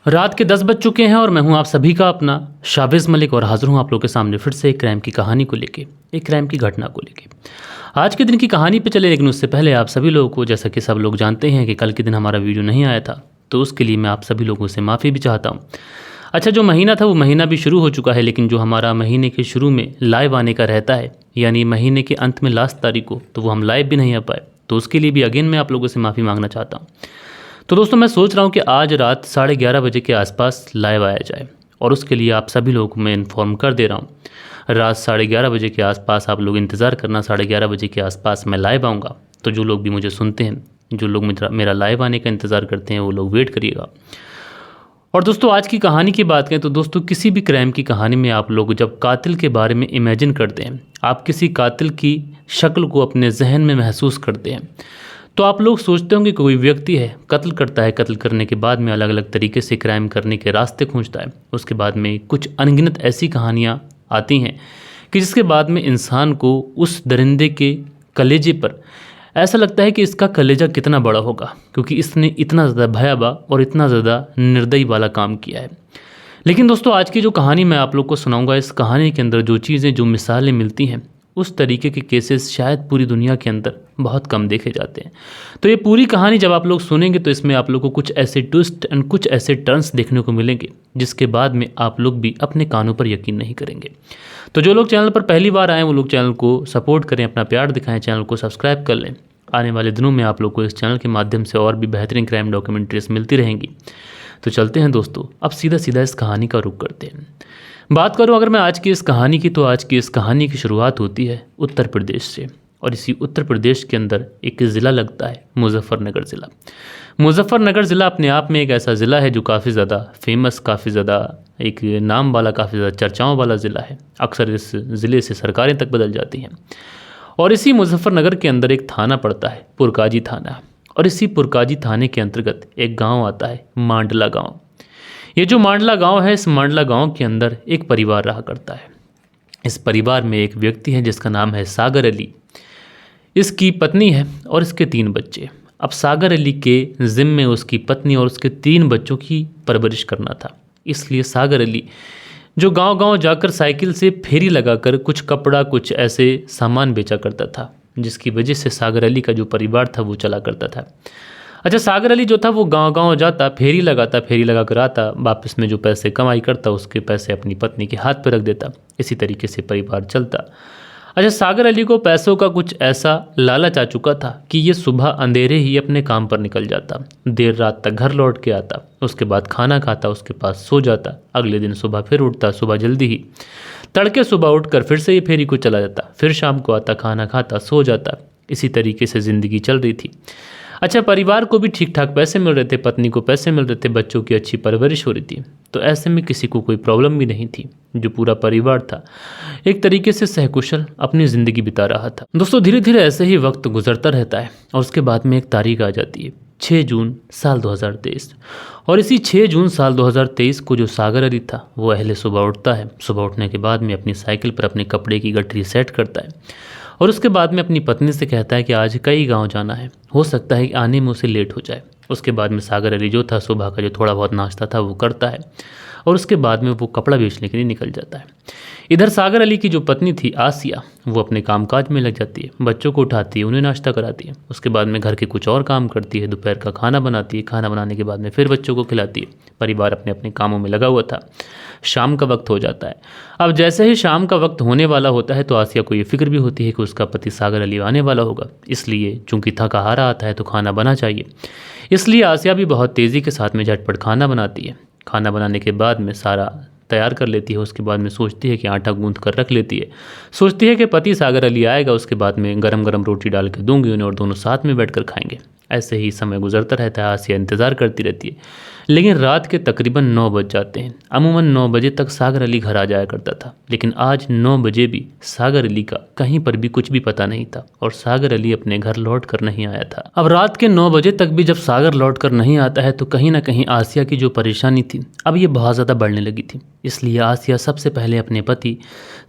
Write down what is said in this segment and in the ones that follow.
रात के 10 बज चुके हैं और मैं हूं आप सभी का अपना शाबिज़ मलिक और हाज़िर हूं आप लोगों के सामने फिर से एक क्राइम की कहानी को लेके, एक क्राइम की घटना को लेके। आज के दिन की कहानी पे चले, लेकिन उससे पहले आप सभी लोगों को, जैसा कि सब लोग जानते हैं कि कल के दिन हमारा वीडियो नहीं आया था, तो उसके लिए मैं आप सभी लोगों से माफ़ी भी चाहता हूँ। अच्छा, जो महीना था वो महीना भी शुरू हो चुका है, लेकिन जो हमारा महीने के शुरू में लाइव आने का रहता है, यानी महीने के अंत में लास्ट तारीख को, तो वो हम लाइव भी नहीं आ पाए, तो उसके लिए भी अगेन मैं आप लोगों से माफ़ी मांगना चाहता हूँ। तो दोस्तों, मैं सोच रहा हूँ कि आज रात 11:30 बजे के आसपास लाइव आया जाए, और उसके लिए आप सभी लोगों को मैं इन्फॉर्म कर दे रहा हूँ। रात 11:30 बजे के आसपास आप लोग इंतज़ार करना, 11:30 बजे के आसपास मैं लाइव आऊँगा। तो जो लोग भी मुझे सुनते हैं, जो लोग मेरा लाइव आने का इंतज़ार करते हैं, वो लोग वेट करिएगा। और दोस्तों, आज की कहानी की बात करें तो दोस्तों, किसी भी क्राइम की कहानी में आप लोग जब कातिल के बारे में इमेजिन करते हैं, आप किसी कातिल की शक्ल को अपने जहन में महसूस करते हैं, तो आप लोग सोचते होंगे कोई व्यक्ति है, कत्ल करता है, कत्ल करने के बाद में अलग अलग तरीके से क्राइम करने के रास्ते खोजता है। उसके बाद में कुछ अनगिनत ऐसी कहानियाँ आती हैं कि जिसके बाद में इंसान को उस दरिंदे के कलेजे पर ऐसा लगता है कि इसका कलेजा कितना बड़ा होगा, क्योंकि इसने इतना ज़्यादा भयावह और इतना ज़्यादा निर्दयी वाला काम किया है। लेकिन दोस्तों, आज की जो कहानी मैं आप लोग को सुनाऊंगा, इस कहानी के अंदर जो चीज़ें, जो मिसालें मिलती हैं, उस तरीके के केसेस शायद पूरी दुनिया के अंदर बहुत कम देखे जाते हैं। तो ये पूरी कहानी जब आप लोग सुनेंगे तो इसमें आप लोग को कुछ ऐसे ट्विस्ट एंड कुछ ऐसे टर्न्स देखने को मिलेंगे जिसके बाद में आप लोग भी अपने कानों पर यकीन नहीं करेंगे। तो जो लोग चैनल पर पहली बार आएँ वो लोग चैनल को सपोर्ट करें, अपना प्यार दिखाएं, चैनल को सब्सक्राइब कर लें। आने वाले दिनों में आप लोग को इस चैनल के माध्यम से और भी बेहतरीन क्राइम डॉक्यूमेंट्रीज मिलती रहेंगी। तो चलते हैं दोस्तों, अब सीधा सीधा इस कहानी का रुख करते हैं। बात करूं अगर मैं आज की इस कहानी की, तो आज की इस कहानी की शुरुआत होती है उत्तर प्रदेश से, और इसी उत्तर प्रदेश के अंदर एक ज़िला लगता है मुजफ्फरनगर ज़िला। मुजफ्फरनगर ज़िला अपने आप में एक ऐसा ज़िला है जो काफ़ी ज़्यादा फेमस, काफ़ी ज़्यादा एक नाम वाला, काफ़ी ज़्यादा चर्चाओं वाला ज़िला है। अक्सर इस ज़िले से सरकारें तक बदल जाती हैं। और इसी मुजफ्फरनगर के अंदर एक थाना पड़ता है, पुरकाजी थाना, और इसी पुरकाजी थाने के अंतर्गत एक गांव आता है, मांडला गांव। ये जो मांडला गांव है, इस मांडला गांव के अंदर एक परिवार रहा करता है। इस परिवार में एक व्यक्ति है जिसका नाम है सागर अली। इसकी पत्नी है और इसके 3 बच्चे। अब सागर अली के ज़िम्मे उसकी पत्नी और उसके 3 बच्चों की परवरिश करना था, इसलिए सागर अली जो गांव-गांव जाकर साइकिल से फेरी लगाकर कुछ कपड़ा, कुछ ऐसे सामान बेचा करता था, जिसकी वजह से सागर अली का जो परिवार था वो चला करता था। अच्छा, सागर अली जो था वो गांव-गांव जाता, फेरी लगाता, फेरी लगा कर आता, वापस में जो पैसे कमाई करता उसके पैसे अपनी पत्नी के हाथ पर रख देता। इसी तरीके से परिवार चलता। अच्छा, सागर अली को पैसों का कुछ ऐसा लालच आ चुका था कि ये सुबह अंधेरे ही अपने काम पर निकल जाता, देर रात तक घर लौट के आता, उसके बाद खाना खाता, उसके पास सो जाता। अगले दिन सुबह फिर उठता, सुबह जल्दी ही तड़के सुबह उठकर फिर से ये फेरी को चला जाता, फिर शाम को आता, खाना खाता, सो जाता। इसी तरीके से ज़िंदगी चल रही थी। अच्छा, परिवार को भी ठीक ठाक पैसे मिल रहे थे, पत्नी को पैसे मिल रहे थे, बच्चों की अच्छी परवरिश हो रही थी, तो ऐसे में किसी को कोई प्रॉब्लम भी नहीं थी। जो पूरा परिवार था एक तरीके से सहकुशल अपनी ज़िंदगी बिता रहा था। दोस्तों, धीरे धीरे ऐसे ही वक्त गुजरता रहता है और उसके बाद में एक तारीख आ जाती है, 6 जून साल 2023। और इसी 6 जून साल 2023 को जो सागर अली था वो अहले सुबह उठता है। सुबह उठने के बाद में अपनी साइकिल पर अपने कपड़े की गठरी सेट करता है और उसके बाद में अपनी पत्नी से कहता है कि आज कई गांव जाना है, हो सकता है कि आने में उसे लेट हो जाए। उसके बाद में सागर अली जो था सुबह का जो थोड़ा बहुत नाश्ता था वो करता है और उसके बाद में वो कपड़ा बेचने के लिए निकल जाता है। इधर सागर अली की जो पत्नी थी आसिया, वो अपने कामकाज में लग जाती है, बच्चों को उठाती है, उन्हें नाश्ता कराती है, उसके बाद में घर के कुछ और काम करती है, दोपहर का खाना बनाती है, खाना बनाने के बाद में फिर बच्चों को खिलाती है। परिवार अपने अपने कामों में लगा हुआ था। शाम का वक्त हो जाता है। अब जैसे ही शाम का वक्त होने वाला होता है तो आसिया को ये फिक्र भी होती है कि उसका पति सागर अली आने वाला होगा, इसलिए चूंकि थका हारा आता है तो खाना बना चाहिए, इसलिए आसिया भी बहुत तेज़ी के साथ में झटपट खाना बनाती है। खाना बनाने के बाद में सारा तैयार कर लेती है, उसके बाद में सोचती है कि आटा गूंथ कर रख लेती है, सोचती है कि पति सागर अली आएगा, उसके बाद में गरम गरम रोटी डाल के दूंगी उन्हें और दोनों साथ में बैठकर खाएंगे। ऐसे ही समय गुजरता रहता है, आसिया इंतज़ार करती रहती है, लेकिन रात के तकरीबन 9 बज जाते हैं। अमूमन 9 बजे तक सागर अली घर आ जाया करता था, लेकिन आज 9 बजे भी सागर अली का कहीं पर भी कुछ भी पता नहीं था और सागर अली अपने घर लौट कर नहीं आया था। अब रात के 9 बजे तक भी जब सागर लौट कर नहीं आता है तो कहीं ना कहीं आसिया की जो परेशानी थी अब ये बहुत ज़्यादा बढ़ने लगी थी, इसलिए आसिया सबसे पहले अपने पति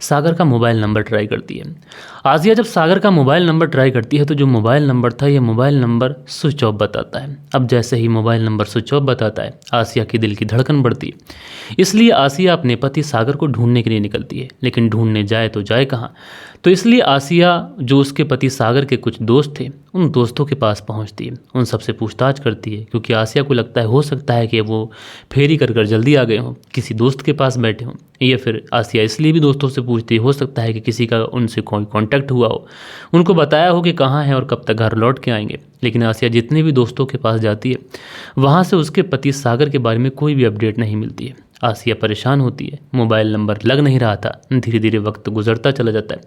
सागर का मोबाइल नंबर ट्राई करती है। आसिया जब सागर का मोबाइल नंबर ट्राई करती है तो जो मोबाइल नंबर था ये मोबाइल नंबर स्विच ऑफ बताता है। अब जैसे ही मोबाइल नंबर स्विच ऑफ बताता है है। आसिया के दिल की धड़कन बढ़ती है। इसलिए आसिया अपने पति सागर को ढूंढने के लिए निकलती है, लेकिन ढूंढने जाए तो जाए कहाँ। तो इसलिए आसिया जो उसके पति सागर के कुछ दोस्त थे उन दोस्तों के पास पहुंचती है, उन सबसे पूछताछ करती है, क्योंकि आसिया को लगता है हो सकता है कि वो फेरी कर जल्दी आ गए हों, किसी दोस्त के पास बैठे हों। या फिर आसिया इसलिए भी दोस्तों से पूछती है, हो सकता है कि किसी का उनसे कोई कांटेक्ट हुआ हो, उनको बताया हो कि कहाँ है और कब तक घर लौट के आएंगे। लेकिन आसिया जितने भी दोस्तों के पास जाती है वहाँ से उसके पति सागर के बारे में कोई भी अपडेट नहीं मिलती है। आसिया परेशान होती है, मोबाइल नंबर लग नहीं रहा था। धीरे धीरे वक्त गुजरता चला जाता है।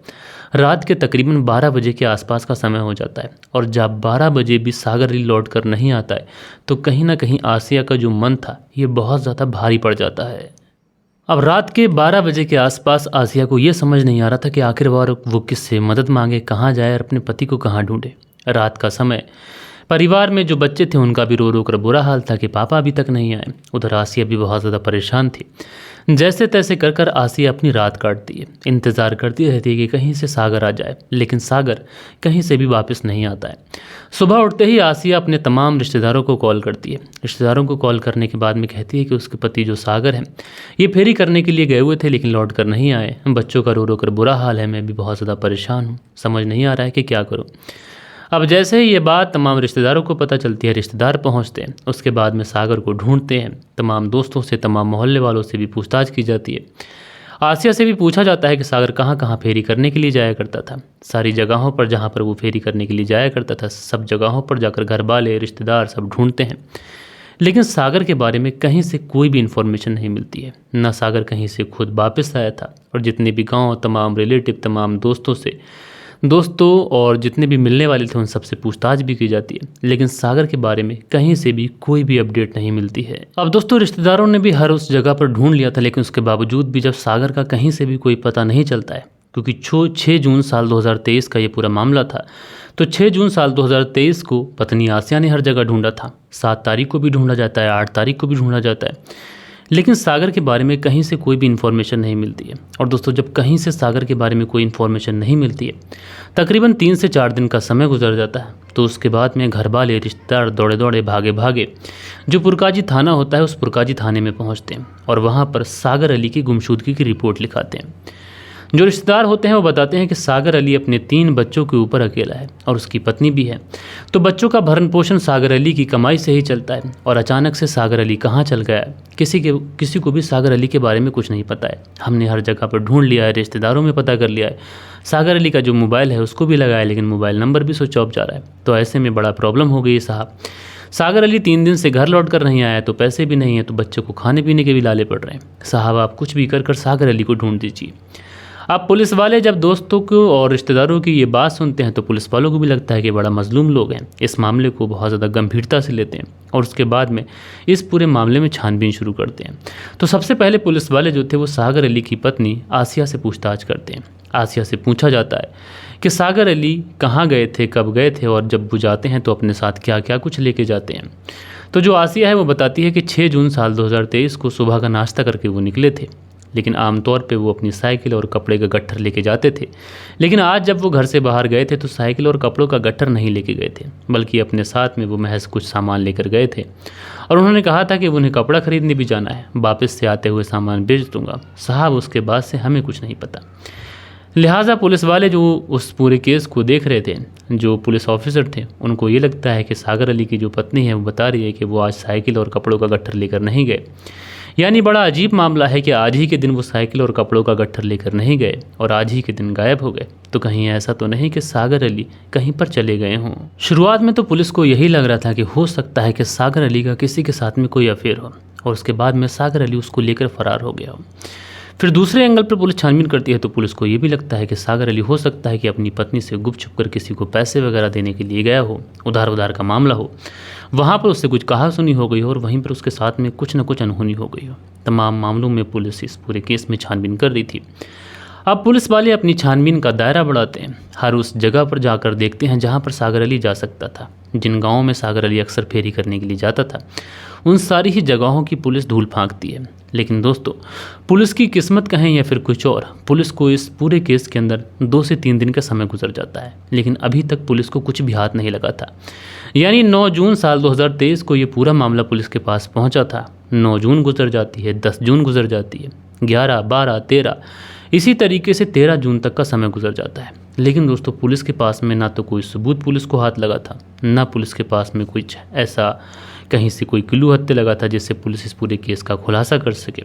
रात के तकरीबन 12 बजे के आसपास का समय हो जाता है और जब 12 बजे भी सागर अली लौट कर नहीं आता है तो कहीं ना कहीं आसिया का जो मन था ये बहुत ज़्यादा भारी पड़ जाता है। अब रात के 12 बजे के आसपास आसिया को ये समझ नहीं आ रहा था कि आखिरकार वो किससे मदद मांगे, कहाँ जाए और अपने पति को कहाँ ढूंढे। रात का समय, परिवार में जो बच्चे थे उनका भी रो रो कर बुरा हाल था कि पापा अभी तक नहीं आए। उधर आसिया भी बहुत ज़्यादा परेशान थी। जैसे तैसे कर आसिया अपनी रात काटती है, इंतज़ार करती रहती है कि कहीं से सागर आ जाए, लेकिन सागर कहीं से भी वापस नहीं आता है। सुबह उठते ही आसिया अपने तमाम रिश्तेदारों को कॉल करती है। रिश्तेदारों को कॉल करने के बाद में कहती है कि उसके पति जो सागर हैं ये फेरी करने के लिए गए हुए थे लेकिन लौट कर नहीं आए। बच्चों का रो रो कर बुरा हाल है, मैं भी बहुत ज़्यादा परेशान हूँ, समझ नहीं आ रहा है कि क्या करूँ। अब जैसे ही ये बात तमाम रिश्तेदारों को पता चलती है, रिश्तेदार पहुंचते हैं। उसके बाद में सागर को ढूंढते हैं। तमाम दोस्तों से, तमाम मोहल्ले वालों से भी पूछताछ की जाती है। आसिया से भी पूछा जाता है कि सागर कहाँ कहाँ फेरी करने के लिए जाया करता था। सारी जगहों पर जहाँ पर वो फेरी करने के लिए जाया करता था सब जगहों पर जाकर घर वाले, रिश्तेदार सब ढूंढते हैं, लेकिन सागर के बारे में कहीं से कोई भी इन्फॉर्मेशन नहीं मिलती है। ना सागर कहीं से खुद वापस आया था और जितने भी गाँव, तमाम रिलेटिव, तमाम दोस्तों और जितने भी मिलने वाले थे उन सबसे पूछताछ भी की जाती है, लेकिन सागर के बारे में कहीं से भी कोई भी अपडेट नहीं मिलती है। अब दोस्तों रिश्तेदारों ने भी हर उस जगह पर ढूंढ लिया था, लेकिन उसके बावजूद भी जब सागर का कहीं से भी कोई पता नहीं चलता है, क्योंकि 6 जून साल 2023 का ये पूरा मामला था, तो 6 जून साल 2023 को पत्नी आसिया ने हर जगह ढूंढा था। 7 तारीख को भी ढूंढा जाता है, 8 तारीख को भी ढूंढा जाता है, लेकिन सागर के बारे में कहीं से कोई भी इन्फॉर्मेशन नहीं मिलती है। और दोस्तों जब कहीं से सागर के बारे में कोई इन्फॉर्मेशन नहीं मिलती है, तकरीबन 3 से 4 दिन का समय गुजर जाता है, तो उसके बाद में घर वाले, रिश्तेदार दौड़े दौड़े भागे जो पुरकाजी थाना होता है उस पुरकाजी थाने में पहुंचते हैं और वहां पर सागर अली की गुमशुदगी की रिपोर्ट लिखाते हैं। जो रिश्तेदार होते हैं वो बताते हैं कि सागर अली अपने 3 बच्चों के ऊपर अकेला है और उसकी पत्नी भी है, तो बच्चों का भरण पोषण सागर अली की कमाई से ही चलता है। और अचानक से सागर अली कहाँ चल गया है, किसी को भी सागर अली के बारे में कुछ नहीं पता है। हमने हर जगह पर ढूंढ लिया है, रिश्तेदारों में पता कर लिया है, सागर अली का जो मोबाइल है उसको भी लगाया, लेकिन मोबाइल नंबर भी स्विच ऑफ जा रहा है। तो ऐसे में बड़ा प्रॉब्लम हो गई साहब। सागर अली 3 दिन से घर लौट कर नहीं आया, तो पैसे भी नहीं है, तो बच्चों को खाने पीने के भी लाले पड़ रहे हैं। साहब आप कुछ भी कर सागर अली को ढूंढ दीजिए। अब पुलिस वाले जब दोस्तों को और रिश्तेदारों की ये बात सुनते हैं तो पुलिस वालों को भी लगता है कि बड़ा मजलूम लोग हैं, इस मामले को बहुत ज़्यादा गंभीरता से लेते हैं और उसके बाद में इस पूरे मामले में छानबीन शुरू करते हैं। तो सबसे पहले पुलिस वाले जो थे वो सागर अली की पत्नी आसिया से पूछताछ करते हैं। आसिया से पूछा जाता है कि सागर अली कहाँ गए थे, कब गए थे और जब वो जाते हैं तो अपने साथ क्या क्या कुछ लेके जाते हैं। तो जो आसिया है वो बताती है कि 6 जून साल 2023 को सुबह का नाश्ता करके वो निकले थे, लेकिन आमतौर पे वो अपनी साइकिल और कपड़े का गट्ठर लेके जाते थे। लेकिन आज जब वो घर से बाहर गए थे तो साइकिल और कपड़ों का गट्ठर नहीं लेके गए थे, बल्कि अपने साथ में वो महज कुछ सामान लेकर गए थे और उन्होंने कहा था कि उन्हें कपड़ा खरीदने भी जाना है, वापस से आते हुए सामान बेच दूंगा। साहब उसके बाद से हमें कुछ नहीं पता। लिहाजा पुलिस वाले जो उस पूरे केस को देख रहे थे, जो पुलिस ऑफिसर थे, उनको ये लगता है कि सागर अली की जो पत्नी है वो बता रही है कि वो आज साइकिल और कपड़ों का गट्ठर लेकर नहीं गए। यानी बड़ा अजीब मामला है कि आज ही के दिन वो साइकिल और कपड़ों का गट्ठर लेकर नहीं गए और आज ही के दिन गायब हो गए। तो कहीं ऐसा तो नहीं कि सागर अली कहीं पर चले गए हों। शुरुआत में तो पुलिस को यही लग रहा था कि हो सकता है कि सागर अली का किसी के साथ में कोई अफेयर हो और उसके बाद में सागर अली उसको लेकर फरार हो गया हो। फिर दूसरे एंगल पर पुलिस छानबीन करती है तो पुलिस को ये भी लगता है कि सागर अली हो सकता है कि अपनी पत्नी से गुप छुप कर किसी को पैसे वगैरह देने के लिए गया हो, उधार का मामला हो, वहाँ पर उससे कुछ कहा सुनी हो गई हो और वहीं पर उसके साथ में कुछ न कुछ अनहोनी हो गई हो। तमाम मामलों में पुलिस इस पूरे केस में छानबीन कर रही थी। अब पुलिस वाले अपनी छानबीन का दायरा बढ़ाते हैं, हर उस जगह पर जाकर देखते हैं जहाँ पर सागर अली जा सकता था। जिन गाँवों में सागर अली अक्सर फेरी करने के लिए जाता था उन सारी ही जगहों की पुलिस धूल फांकती है। लेकिन दोस्तों पुलिस की किस्मत कहें या फिर कुछ और, पुलिस को इस पूरे केस के अंदर 2 से 3 दिन का समय गुजर जाता है, लेकिन अभी तक पुलिस को कुछ भी हाथ नहीं लगा था। यानी 9 जून साल 2023 को ये पूरा मामला पुलिस के पास पहुंचा था। 9 जून गुजर जाती है, 10 जून गुजर जाती है, 11, 12, 13, इसी तरीके से 13 जून तक का समय गुजर जाता है। लेकिन दोस्तों पुलिस के पास में ना तो कोई सबूत पुलिस को हाथ लगा था, ना पुलिस के पास में कुछ ऐसा कहीं से कोई क्लू हत्ते लगा था जिससे पुलिस इस पूरे केस का खुलासा कर सके।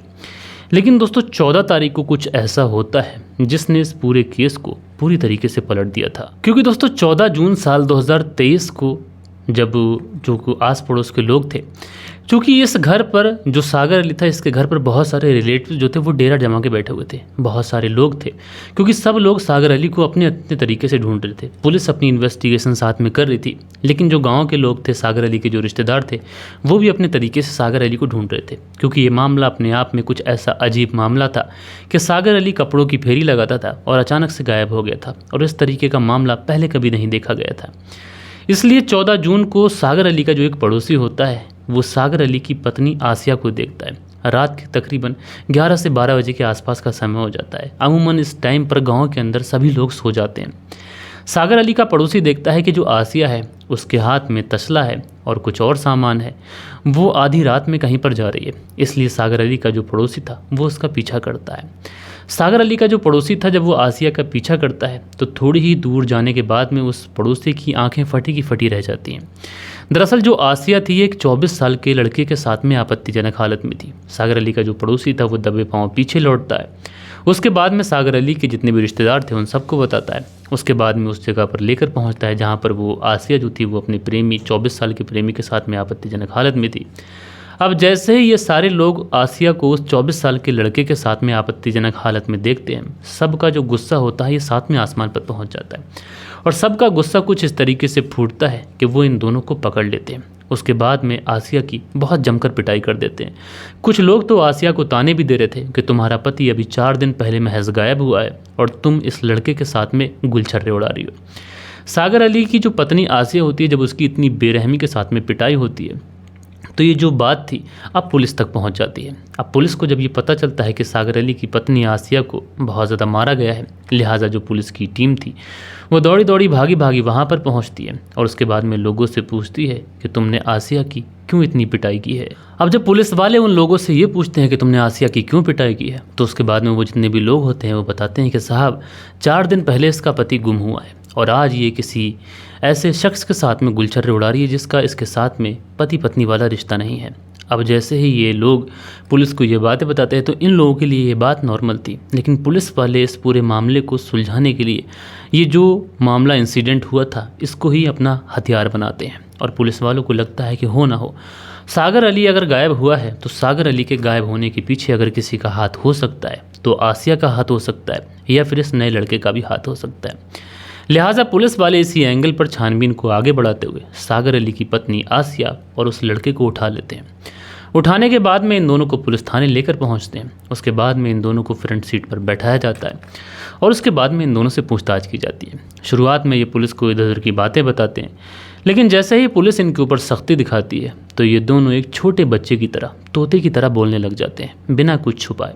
लेकिन दोस्तों 14 तारीख को कुछ ऐसा होता है जिसने इस पूरे केस को पूरी तरीके से पलट दिया था। क्योंकि दोस्तों 14 जून साल 2023 को जब जो आस पड़ोस के लोग थे, क्योंकि इस घर पर जो सागर अली था, इसके घर पर बहुत सारे रिलेटिव जो थे वो डेरा जमा के बैठे हुए थे, बहुत सारे लोग थे, क्योंकि सब लोग सागर अली को अपने अपने तरीके से ढूंढ रहे थे। पुलिस अपनी इन्वेस्टिगेशन साथ में कर रही थी, लेकिन जो गांव के लोग थे, सागर अली के जो रिश्तेदार थे, वो भी अपने तरीके से सागर अली को ढूंढ रहे थे। क्योंकि ये मामला अपने आप में कुछ ऐसा अजीब मामला था कि सागर अली कपड़ों की फेरी लगाता था और अचानक से गायब हो गया था, और इस तरीके का मामला पहले कभी नहीं देखा गया था। इसलिए 14 जून को सागर अली का जो एक पड़ोसी होता है वो सागर अली की पत्नी आसिया को देखता है। रात के तकरीबन 11 से 12 बजे के आसपास का समय हो जाता है। अमूमन इस टाइम पर गांव के अंदर सभी लोग सो जाते हैं। सागर अली का पड़ोसी देखता है कि जो आसिया है उसके हाथ में तसला है और कुछ और सामान है, वो आधी रात में कहीं पर जा रही है। इसलिए सागर अली का जो पड़ोसी था वो उसका पीछा करता है। सागर अली का जो पड़ोसी था जब वो आसिया का पीछा करता है तो थोड़ी ही दूर जाने के बाद में उस पड़ोसी की आंखें फटी की फटी रह जाती हैं। दरअसल जो आसिया थी एक 24 साल के लड़के के साथ में आपत्तिजनक हालत में थी। सागर अली का जो पड़ोसी था वो दबे पांव पीछे लौटता है। उसके बाद में सागर अली के जितने भी रिश्तेदार थे उन सबको बताता है। उसके बाद में उस जगह पर लेकर पहुंचता है जहां पर वो आसिया जो थी वो अपने प्रेमी 24 साल के प्रेमी के साथ में आपत्तिजनक हालत में थी। अब जैसे ही ये सारे लोग आसिया को उस 24 साल के लड़के के साथ में आपत्तिजनक हालत में देखते हैं, सबका जो गुस्सा होता है ये साथ में आसमान पर पहुंच जाता है, और सबका गुस्सा कुछ इस तरीके से फूटता है कि वो इन दोनों को पकड़ लेते हैं। उसके बाद में आसिया की बहुत जमकर पिटाई कर देते हैं। कुछ लोग तो आसिया को ताने भी दे रहे थे कि तुम्हारा पति अभी 4 दिन पहले महज गायब हुआ है और तुम इस लड़के के साथ में गुलछर्रे उड़ा रही हो। सागर अली की जो पत्नी आसिया होती है, जब उसकी इतनी बेरहमी के साथ में पिटाई होती है तो ये जो बात थी अब पुलिस तक पहुंच जाती है। अब पुलिस को जब ये पता चलता है कि सागर अली की पत्नी आसिया को बहुत ज़्यादा मारा गया है, लिहाजा जो पुलिस की टीम थी वो दौड़ी दौड़ी भागी भागी वहाँ पर पहुँचती है और उसके बाद में लोगों से पूछती है कि तुमने आसिया की क्यों इतनी पिटाई की है। अब जब पुलिस वाले उन लोगों से ये पूछते हैं कि तुमने आसिया की क्यों पिटाई की है, तो उसके बाद में वो जितने भी लोग होते हैं वो बताते हैं कि साहब 4 दिन पहले इसका पति गुम हुआ है और आज ये किसी ऐसे शख्स के साथ में गुलछर्रे उड़ा रही है जिसका इसके साथ में पति पत्नी वाला रिश्ता नहीं है। अब जैसे ही ये लोग पुलिस को ये बातें बताते हैं तो इन लोगों के लिए ये बात नॉर्मल थी, लेकिन पुलिस वाले इस पूरे मामले को सुलझाने के लिए ये जो मामला इंसिडेंट हुआ था इसको ही अपना हथियार बनाते हैं। और पुलिस वालों को लगता है कि हो ना हो सागर अली अगर गायब हुआ है तो सागर अली के गायब होने के पीछे अगर किसी का हाथ हो सकता है तो आसिया का हाथ हो सकता है या फिर इस नए लड़के का भी हाथ हो सकता है। लिहाजा पुलिस वाले इसी एंगल पर छानबीन को आगे बढ़ाते हुए सागर अली की पत्नी आसिया और उस लड़के को उठा लेते हैं। उठाने के बाद में इन दोनों को पुलिस थाने लेकर पहुंचते हैं। उसके बाद में इन दोनों को फ्रंट सीट पर बैठाया जाता है और उसके बाद में इन दोनों से पूछताछ की जाती है। शुरुआत में ये पुलिस को इधर उधर की बातें बताते हैं, लेकिन जैसे ही पुलिस इनके ऊपर सख्ती दिखाती है तो ये दोनों एक छोटे बच्चे की तरह, तोते की तरह बोलने लग जाते हैं बिना कुछ छुपाए।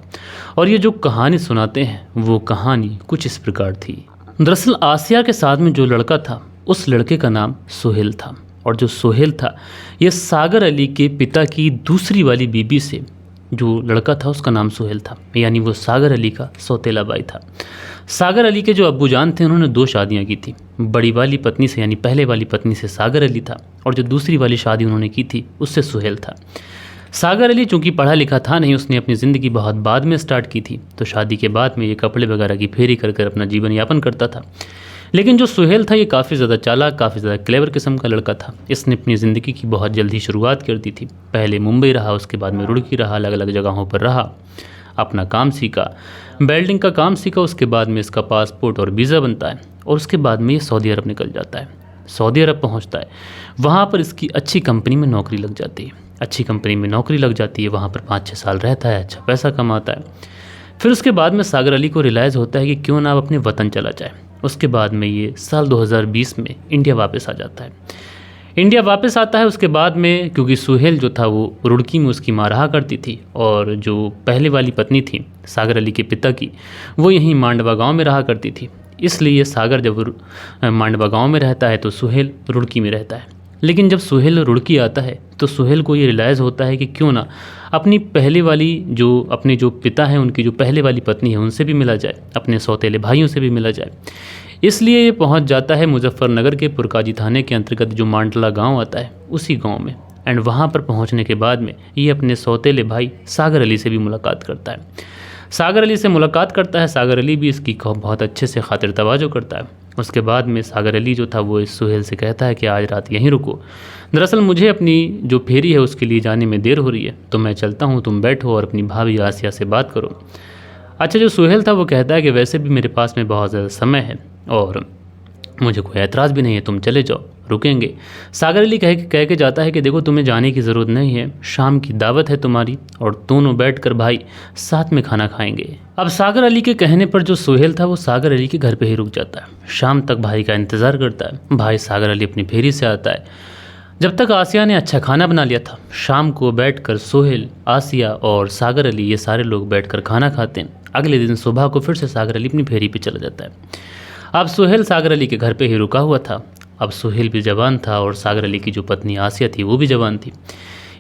और ये जो कहानी सुनाते हैं वो कहानी कुछ इस प्रकार थी। दरअसल आसिया के साथ में जो लड़का था उस लड़के का नाम सोहेल था, और जो सोहेल था ये सागर अली के पिता की दूसरी वाली बीबी से जो लड़का था उसका नाम सोहेल था, यानी वो सागर अली का सौतेला भाई था। सागर अली के जो अब्बू जान थे उन्होंने 2 शादियां की थी। बड़ी वाली पत्नी से यानी पहले वाली पत्नी से सागर अली था, और जो दूसरी वाली शादी उन्होंने की थी उससे सोहेल था। सागर अली चूँकि पढ़ा लिखा था नहीं, उसने अपनी ज़िंदगी बहुत बाद में स्टार्ट की थी, तो शादी के बाद में ये कपड़े वगैरह की फेरी कर कर अपना जीवन यापन करता था। लेकिन जो सोहेल था ये काफ़ी ज़्यादा चालाक, काफ़ी ज़्यादा क्लेवर किस्म का लड़का था। इसने अपनी ज़िंदगी की बहुत जल्दी शुरुआत कर दी थी। पहले मुंबई रहा, उसके बाद में रुड़की रहा, अलग अलग जगहों पर रहा, अपना काम सीखा, वेल्डिंग का काम सीखा। उसके बाद में इसका पासपोर्ट और वीज़ा बनता है और उसके बाद में ये सऊदी अरब निकल जाता है। सऊदी अरब पहुंचता है, वहाँ पर इसकी अच्छी कंपनी में नौकरी लग जाती है। अच्छी कंपनी में नौकरी लग जाती है, वहाँ पर 5-6 साल रहता है, अच्छा पैसा कमाता है। फिर उसके बाद में सागर अली को रियलाइज़ होता है कि क्यों ना अपने वतन चला जाए। उसके बाद में ये साल 2020 में इंडिया वापस आ जाता है। इंडिया वापस आता है उसके बाद में, क्योंकि सुहेल जो था वो रुड़की में उसकी माँ रहा करती थी, और जो पहले वाली पत्नी थी सागर अली के पिता की वो यहीं मांडवा गांव में रहा करती थी। इसलिए सागर जब मांडवा गांव में रहता है तो सुहेल रुड़की में रहता है। लेकिन जब सुहेल रुड़की आता है तो सुहेल को ये रियलाइज़ होता है कि क्यों ना अपनी पहले वाली अपने जो पिता हैं उनकी जो पहले वाली पत्नी है उनसे भी मिला जाए, अपने सौतेले भाइयों से भी मिला जाए। इसलिए ये पहुंच जाता है मुजफ्फरनगर के पुरकाजी थाने के अंतर्गत जो मांडला गांव आता है उसी गांव में। एंड वहाँ पर पहुँचने के बाद में ये अपने सौतेले भाई सागर अली से भी मुलाकात करता है। सागर अली से मुलाकात करता है, सागर अली भी इसकी बहुत अच्छे से खातिर तवाजो करता है। उसके बाद में सागर अली जो था वो इस सुहेल से कहता है कि आज रात यहीं रुको, दरअसल मुझे अपनी जो फेरी है उसके लिए जाने में देर हो रही है, तो मैं चलता हूँ, तुम बैठो और अपनी भाभी आसिया से बात करो। अच्छा, जो सुहेल था वो कहता है कि वैसे भी मेरे पास में बहुत ज़्यादा समय है और मुझे कोई ऐतराज़ भी नहीं है, तुम चले जाओ, रुकेंगे। सागर अली कह के जाता है कि देखो तुम्हें जाने की ज़रूरत नहीं है, शाम की दावत है तुम्हारी और दोनों बैठकर भाई साथ में खाना खाएंगे। अब सागर अली के कहने पर जो सुहेल था वो सागर अली के घर पे ही रुक जाता है, शाम तक भाई का इंतज़ार करता है। भाई सागर अली अपनी फेरी से आता है। जब तक आसिया ने अच्छा खाना बना लिया था, शाम को बैठकर सुहेल, आसिया और सागर अली ये सारे लोग बैठकर खाना खाते हैं। अगले दिन सुबह को फिर से सागर अली अपनी फेरी पे चला जाता है। अब सुहेल सागर अली के घर पे ही रुका हुआ था। अब सुहेल भी जवान था और सागर अली की जो पत्नी आसिया थी वो भी जवान थी,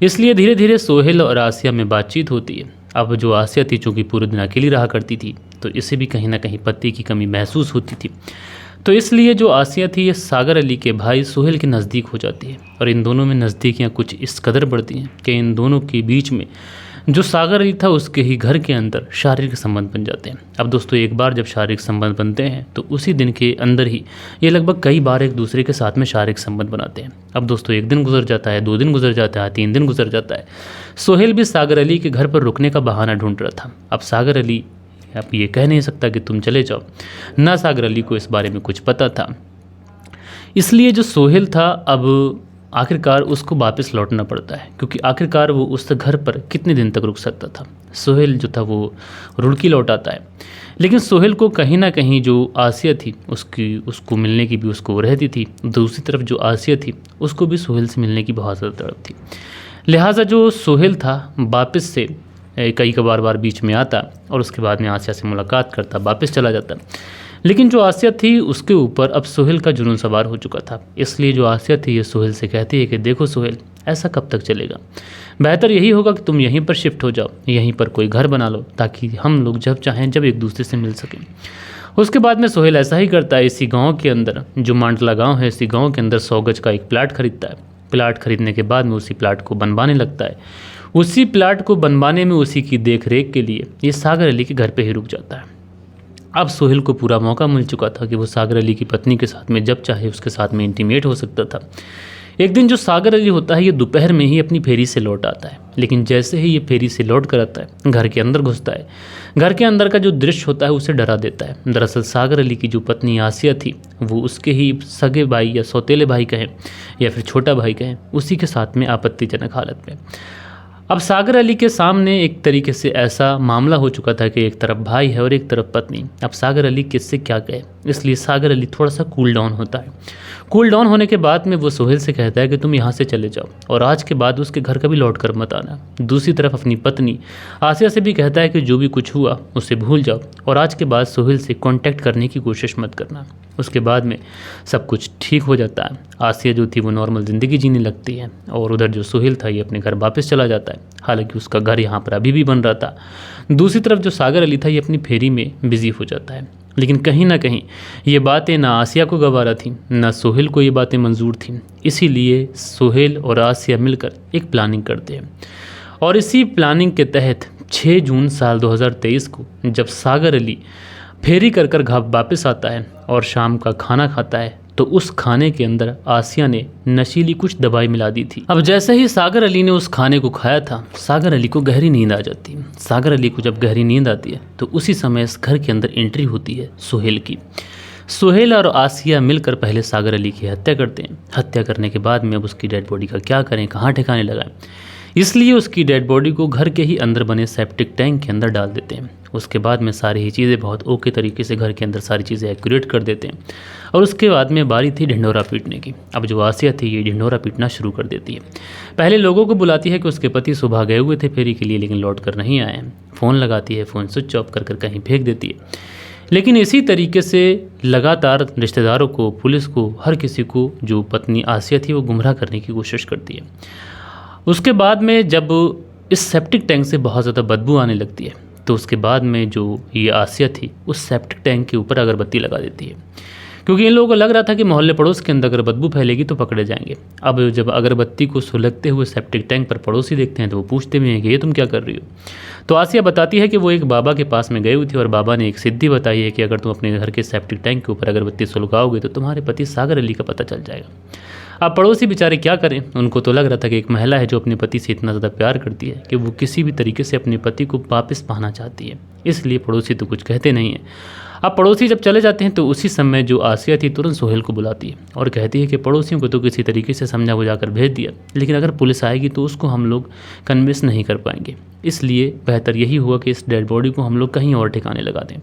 इसलिए धीरे धीरे सुहेल और आसिया में बातचीत होती है। अब जो आसिया थी चूँकि पूरे दिन अकेली रहा करती थी तो इसे भी कहीं ना कहीं पति की कमी महसूस होती थी, तो इसलिए जो आसिया थी ये सागर अली के भाई सुहेल के नज़दीक हो जाती है और इन दोनों में नज़दीकियाँ कुछ इस कदर बढ़ती हैं कि इन दोनों के बीच में जो सागर अली था उसके ही घर के अंदर शारीरिक संबंध बन जाते हैं। अब दोस्तों एक बार जब शारीरिक संबंध बनते हैं तो उसी दिन के अंदर ही ये लगभग कई बार एक दूसरे के साथ में शारीरिक संबंध बनाते हैं। अब दोस्तों एक दिन गुजर जाता है, 2 दिन गुजर जाता है, 3 दिन गुजर जाता है। सुहेल भी सागर अली के घर पर रुकने का बहाना ढूंढ रहा था। अब सागर अली अब ये कह नहीं सकता कि तुम चले जाओ, ना सागर अली को इस बारे में कुछ पता था, इसलिए जो सुहेल था अब आखिरकार उसको वापस लौटना पड़ता है, क्योंकि आखिरकार वो उस घर पर कितने दिन तक रुक सकता था। सुहेल जो था वो रुड़की लौट आता है, लेकिन सुहेल को कहीं ना कहीं जो आसिया थी उसको मिलने की भी उसको रहती थी। दूसरी तरफ जो आसिया थी उसको भी सुहेल से मिलने की बहुत ज़्यादा तड़प थी। लिहाजा जो सुहेल था वापस से कई बार बीच में आता और उसके बाद में आसिया से मुलाकात करता, वापस चला जाता। लेकिन जो आसिया थी उसके ऊपर अब सुहेल का जुनून सवार हो चुका था, इसलिए जो आसिया थी ये सुहेल से कहती है कि देखो सुहेल, ऐसा कब तक चलेगा, बेहतर यही होगा कि तुम यहीं पर शिफ्ट हो जाओ, यहीं पर कोई घर बना लो ताकि हम लोग जब चाहें जब एक दूसरे से मिल सकें। उसके बाद में सुहेल ऐसा ही करता है। इसी गाँव के अंदर जो मांडला गाँव है, इसी गाँव के अंदर 100 गज का एक प्लाट खरीदता है। प्लाट खरीदने के बाद में उसी प्लाट को बनवाने लगता है। उसी प्लाट को बनवाने में उसी की देख रेख के लिए ये सागर अली के घर पे ही रुक जाता है। अब सुहेल को पूरा मौका मिल चुका था कि वो सागर अली की पत्नी के साथ में जब चाहे उसके साथ में इंटीमेट हो सकता था। एक दिन जो सागर अली होता है ये दोपहर में ही अपनी फेरी से लौट आता है, लेकिन जैसे ही ये फेरी से लौट कर आता है घर के अंदर घुसता है। घर के अंदर का जो दृश्य होता है उसे डरा देता है। दरअसल सागर अली की जो पत्नी आसिया थी वो उसके ही सगे भाई या सौतेले भाई कहें या फिर छोटा भाई कहें, उसी के साथ में आपत्तिजनक हालत में। अब सागर अली के सामने एक तरीके से ऐसा मामला हो चुका था कि एक तरफ भाई है और एक तरफ पत्नी। अब सागर अली किससे क्या कहे, इसलिए सागर अली थोड़ा सा कूल डाउन होता है। कूल डाउन होने के बाद में वो सुहेल से कहता है कि तुम यहाँ से चले जाओ और आज के बाद उसके घर कभी लौट कर मत आना। दूसरी तरफ अपनी पत्नी आसिया से भी कहता है कि जो भी कुछ हुआ उसे भूल जाओ और आज के बाद सुहेल से कांटेक्ट करने की कोशिश मत करना। उसके बाद में सब कुछ ठीक हो जाता है। आसिया जो थी वो नॉर्मल ज़िंदगी जीने लगती है और उधर जो सुहेल था ये अपने घर वापस चला जाता है। हालांकि उसका घर यहाँ पर अभी भी बन रहा था। दूसरी तरफ जो सागर अली था ये अपनी फेरी में बिजी हो जाता है, लेकिन कहीं ना कहीं ये बातें ना आसिया को गवारा थी ना सुहेल को ये बातें मंजूर थीं। इसीलिए सुहेल और आसिया मिलकर एक प्लानिंग करते हैं और इसी प्लानिंग के तहत 6 जून साल 2023 को जब सागर अली फेरी कर वापस आता है और शाम का खाना खाता है तो उस खाने के अंदर आसिया ने नशीली कुछ दवाई मिला दी थी। अब जैसे ही सागर अली ने उस खाने को खाया था सागर अली को गहरी नींद आ जाती है। सागर अली को जब गहरी नींद आती है तो उसी समय इस घर के अंदर एंट्री होती है सुहेल की। सुहेल और आसिया मिलकर पहले सागर अली की हत्या करते हैं। हत्या करने के बाद में अब उसकी डेड बॉडी का क्या करें, कहाँ ठिकाने लगाएं, इसलिए उसकी डेड बॉडी को घर के ही अंदर बने सेप्टिक टैंक के अंदर डाल देते हैं। उसके बाद में सारी ही चीज़ें बहुत ओके तरीके से घर के अंदर सारी चीज़ें एक्यूरेट कर देते हैं और उसके बाद में बारी थी ढिंढोरा पीटने की। अब जो आसिया थी ये ढिंढोरा पीटना शुरू कर देती है। पहले लोगों को बुलाती है कि उसके पति सुबह गए हुए थे फेरी के लिए लेकिन लौट कर नहीं आए हैं। फ़ोन लगाती है, फ़ोन स्विच ऑफ कर कहीं फेंक देती है। लेकिन इसी तरीके से लगातार रिश्तेदारों को, पुलिस को, हर किसी को जो पत्नी आसिया थी वो गुमराह करने की कोशिश करती है। उसके बाद में जब इस सेप्टिक टैंक से बहुत ज़्यादा बदबू आने लगती है तो उसके बाद में जो ये आसिया थी उस सेप्टिक टैंक के ऊपर अगरबत्ती लगा देती है, क्योंकि इन लोगों को लग रहा था कि मोहल्ले पड़ोस के अंदर अगर बदबू फैलेगी तो पकड़े जाएंगे। अब जब अगरबत्ती को सुलगते हुए सेप्टिक टैंक पर पड़ोसी देखते हैं तो वो पूछते भी हैं कि ये तुम क्या कर रही हो। तो आसिया बताती है कि वो एक बाबा के पास में गई हुई थी और बाबा ने एक सिद्धि बताई है कि अगर तुम अपने घर के सेप्टिक टैंक के ऊपर अगरबत्ती सुलगाओगे तो तुम्हारे पति सागर अली का पता चल जाएगा। अब पड़ोसी बेचारे क्या करें, उनको तो लग रहा था कि एक महिला है जो अपने पति से इतना ज़्यादा प्यार करती है कि वो किसी भी तरीके से अपने पति को वापस पाना चाहती है, इसलिए पड़ोसी तो कुछ कहते नहीं हैं। अब पड़ोसी जब चले जाते हैं तो उसी समय जो आसिया थी तुरंत सोहेल को बुलाती है और कहती है कि पड़ोसियों को तो किसी तरीके से समझा बुझा कर भेज दिया, लेकिन अगर पुलिस आएगी तो उसको हम लोग कन्विंस नहीं कर पाएंगे, इसलिए बेहतर यही हुआ कि इस डेड बॉडी को हम लोग कहीं और ठिकाने लगा दें।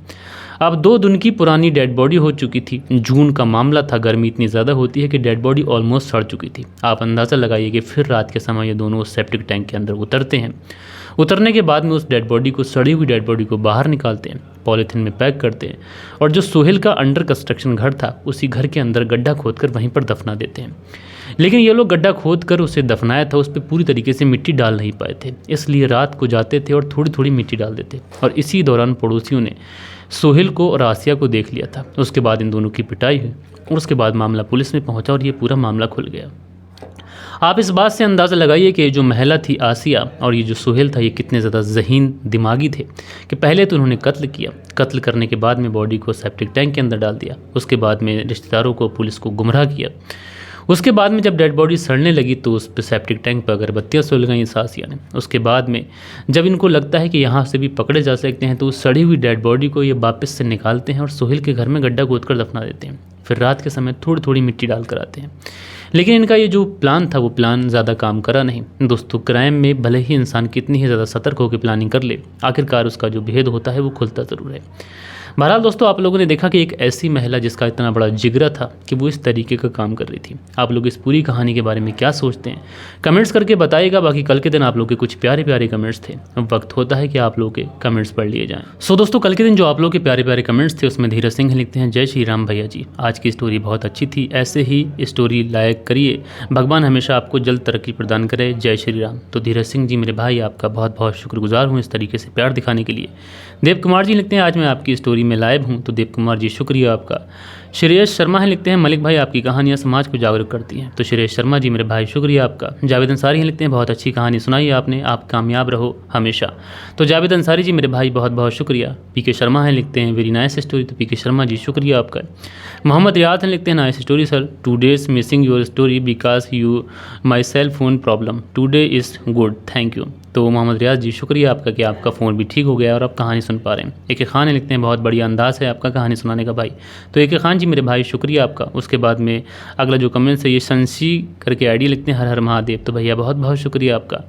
अब 2 दिन की पुरानी डेड बॉडी हो चुकी थी, जून का मामला था, गर्मी इतनी ज़्यादा होती है कि डेड बॉडी ऑलमोस्ट सड़ चुकी थी। आप अंदाज़ा लगाइए कि फिर रात के समय ये दोनों उस सेप्टिक टैंक के अंदर उतरते हैं। उतरने के बाद में उस डेड बॉडी को, सड़ी हुई डेड बॉडी को बाहर निकालते हैं, पॉलीथीन में पैक करते हैं और जो सोहेल का अंडर कंस्ट्रक्शन घर था उसी घर के अंदर गड्ढा खोदकर वहीं पर दफना देते हैं। लेकिन ये लोग गड्ढा खोद कर उसे दफनाया था, उस पर पूरी तरीके से मिट्टी डाल नहीं पाए थे, इसलिए रात को जाते थे और थोड़ी थोड़ी मिट्टी डाल देते और इसी दौरान पड़ोसियों ने सोहेल को और आसिया को देख लिया था। उसके बाद इन दोनों की पिटाई हुई और उसके बाद मामला पुलिस में पहुंचा और ये पूरा मामला खुल गया। आप इस बात से अंदाज़ा लगाइए कि जो महिला थी आसिया और ये जो सोहेल था ये कितने ज़्यादा ज़हीन दिमागी थे कि पहले तो उन्होंने कत्ल किया, कत्ल करने के बाद में बॉडी को सेप्टिक टैंक के अंदर डाल दिया, उसके बाद में रिश्तेदारों को, पुलिस को गुमराह किया। उसके बाद में जब डेड बॉडी सड़ने लगी तो उस पर सेप्टिक टैंक पर अगरबत्तियाँ सुलग गई इस आसिया ने। उसके बाद में जब इनको लगता है कि यहाँ से भी पकड़े जा सकते हैं तो उस सड़ी हुई डेड बॉडी को ये वापस से निकालते हैं और सोहेल के घर में गड्ढा खोद कर दफना देते हैं। फिर रात के समय थोड़ी थोड़ी मिट्टी डाल कर आते हैं। लेकिन इनका ये जो प्लान था वो प्लान ज़्यादा काम करा नहीं। दोस्तों, क्राइम में भले ही इंसान कितनी ही ज़्यादा सतर्क होकर प्लानिंग कर ले, आखिरकार उसका जो भेद होता है वो खुलता ज़रूर है। बहरहाल दोस्तों, आप लोगों ने देखा कि एक ऐसी महिला जिसका इतना बड़ा जिगरा था कि वो इस तरीके का काम कर रही थी। आप लोग इस पूरी कहानी के बारे में क्या सोचते हैं कमेंट्स करके बताइएगा। बाकी कल के दिन आप लोग के कुछ प्यारे प्यारे कमेंट्स थे, अब वक्त होता है कि आप लोग के कमेंट्स पढ़ लिए जाएं। सो दोस्तों, कल के दिन जो आप लोग के प्यारे प्यारे कमेंट्स थे उसमें धीरज सिंह लिखते हैं, जय श्री राम भैया जी, आज की स्टोरी बहुत अच्छी थी, ऐसे ही स्टोरी लाइक करिए, भगवान हमेशा आपको जल्द तरक्की प्रदान करे, जय श्री राम। तो धीरज सिंह जी मेरे भाई, आपका बहुत बहुत शुक्रगुजार हूँ इस तरीके से प्यार दिखाने के लिए। देव कुमार जी लिखते हैं, आज मैं आपकी स्टोरी में लाइव हूँ, तो देव कुमार जी शुक्रिया आपका। श्रेयस शर्मा है लिखते हैं, मलिक भाई आपकी कहानियाँ समाज को जागरूक करती हैं, तो श्रेयस शर्मा जी मेरे भाई शुक्रिया आपका। जावेद अंसारी हैं लिखते हैं, बहुत अच्छी कहानी सुनाई आपने, आप कामयाब रहो हमेशा, तो जावेद अंसारी जी मेरे भाई बहुत बहुत शुक्रिया। पीके शर्मा हैं लिखते हैं, वेरी नाइस स्टोरी, तो पीके शर्मा जी शुक्रिया आपका। मोहम्मद रियाद हैं लिखते हैं, nice story sir, 2 days missing your story because you my cell phone problem, today is good, thank you. तो मोहम्मद रियाज जी शुक्रिया आपका कि आपका फ़ोन भी ठीक हो गया और आप कहानी सुन पा रहे हैं। एक खान है लिखते हैं, बहुत बढ़िया अंदाज़ है आपका कहानी सुनाने का भाई, तो एक खान जी मेरे भाई शुक्रिया आपका। उसके बाद में अगला जो कमेंट्स है ये शंशी करके आईडी लिखते हैं, हर हर महादेव, तो भैया बहुत बहुत शुक्रिया आपका।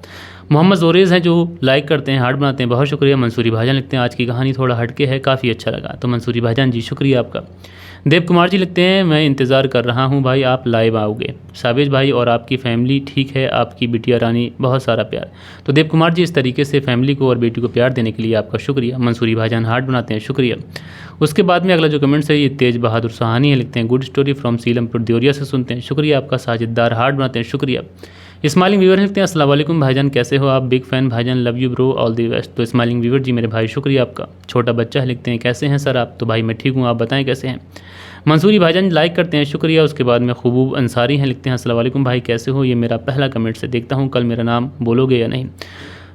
मोहम्मद जोरेज़ हैं जो लाइक करते हैं, हार्ट बनाते हैं, बहुत शुक्रिया। मंसूरी भाईजान लिखते हैं, आज की कहानी थोड़ा हटके है, काफ़ी अच्छा लगा, तो मंसूरी भाईजान जी शुक्रिया आपका। देव कुमार जी लिखते हैं, मैं इंतज़ार कर रहा हूं भाई, आप लाइव आओगे। साबिज भाई और आपकी फैमिली ठीक है, आपकी बिटिया रानी बहुत सारा प्यार। तो देव कुमार जी इस तरीके से फैमिली को और बेटी को प्यार देने के लिए आपका शुक्रिया। मंसूरी भाईजान हार्ट बनाते हैं, शुक्रिया। उसके बाद में अगला जो कमेंट्स है ये तेज बहादुर सहानी है लिखते हैं, good story from Seelampur Deoria से सुनते हैं, शुक्रिया आपका। साजिददार हार्ट बनाते हैं, शुक्रिया। स्माइलिंग व्यूवर लिखते हैं, अस्सलाम वालेकुम भाईजान, कैसे हो आप, बिग फैन भाईजान, love you bro, all the best. तो स्माइलिंग व्यूवर जी मेरे भाई शुक्रिया आपका। छोटा बच्चा है लिखते हैं, कैसे हैं सर आप, तो भाई मैं ठीक हूँ, आप बताएं कैसे हैं। मंसूरी भाईजान लाइक करते हैं, शुक्रिया। उसके बाद में खूबूब अंसारी हैं लिखते हैं, अस्सलाम वालेकुम भाई कैसे हो, ये मेरा पहला कमेंट से, देखता हूँ कल मेरा नाम बोलोगे या नहीं।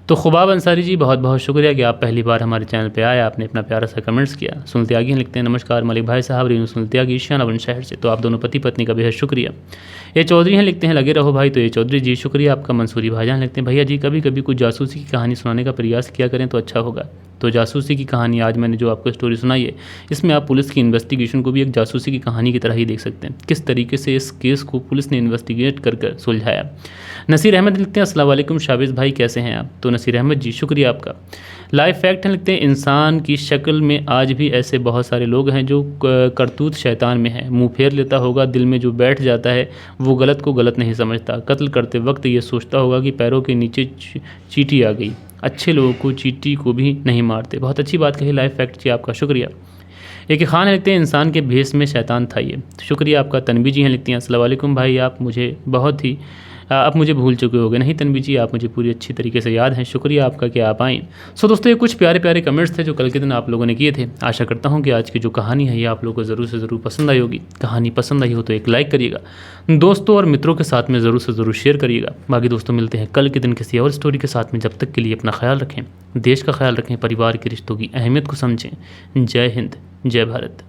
तो खुबाब अंसारी जी बहुत बहुत शुक्रिया कि आप पहली बार हमारे चैनल पे आए, आपने अपना प्यारा सा कमेंट्स किया। सुनत्यागी लिखते हैं, नमस्कार मलिक भाई साहब, रीनू सुनत्यागी शाहनवाज शहर से, तो आप दोनों पति पत्नी का बेहद शुक्रिया। ये चौधरी हैं लिखते हैं, लगे रहो भाई, तो ये चौधरी जी शुक्रिया आपका। मंसूरी भाईजान लिखते हैं, भैया जी कभी कभी कुछ जासूसी की कहानी सुनाने का प्रयास किया करें तो अच्छा होगा। तो जासूसी की कहानी आज मैंने जो आपको स्टोरी सुनाई है, इसमें आप पुलिस की इन्वेस्टिगेशन को भी एक जासूसी की कहानी की तरह ही देख सकते हैं, किस तरीके से इस केस को पुलिस ने इन्वेस्टिगेट कर सुलझाया। नसीर अहमद लिखते हैं, अस्सलाम वालेकुम शाबिज भाई कैसे हैं आप, तो नसीर अहमद जी शुक्रिया आपका। लाइव फैक्ट हैं लिखते हैं, इंसान की शक्ल में आज भी ऐसे बहुत सारे लोग हैं जो करतूत शैतान में है, मुंह फेर लेता होगा, दिल में जो बैठ जाता है वो गलत को गलत नहीं समझता, कत्ल करते वक्त ये सोचता होगा कि पैरों के नीचे चींटी आ गई, अच्छे लोगों को चींटी को भी नहीं मारते। बहुत अच्छी बात कही लाइव फैक्ट जी, आपका शुक्रिया। एक खान है लिखते हैं इंसान के भेष में शैतान था ये। शुक्रिया आपका। तनवी जी हैं लिखती हैं अस्सलाम वालेकुम भाई, आप मुझे भूल चुके होगे। नहीं तनवी जी, आप मुझे पूरी अच्छी तरीके से याद हैं। शुक्रिया आपका कि आप आएँ। सो दोस्तों, ये कुछ प्यारे प्यारे कमेंट्स थे जो कल के दिन आप लोगों ने किए थे। आशा करता हूँ कि आज की जो कहानी है ये आप लोगों को ज़रूर से ज़रूर पसंद आई होगी। कहानी पसंद आई हो तो एक लाइक करिएगा, दोस्तों और मित्रों के साथ में ज़रूर से ज़रूर शेयर करिएगा। बाकी दोस्तों, मिलते हैं कल के दिन किसी और स्टोरी के साथ में। जब तक के लिए अपना ख्याल रखें, देश का ख्याल रखें, परिवार के रिश्तों की अहमियत को समझें। जय हिंद, जय भारत।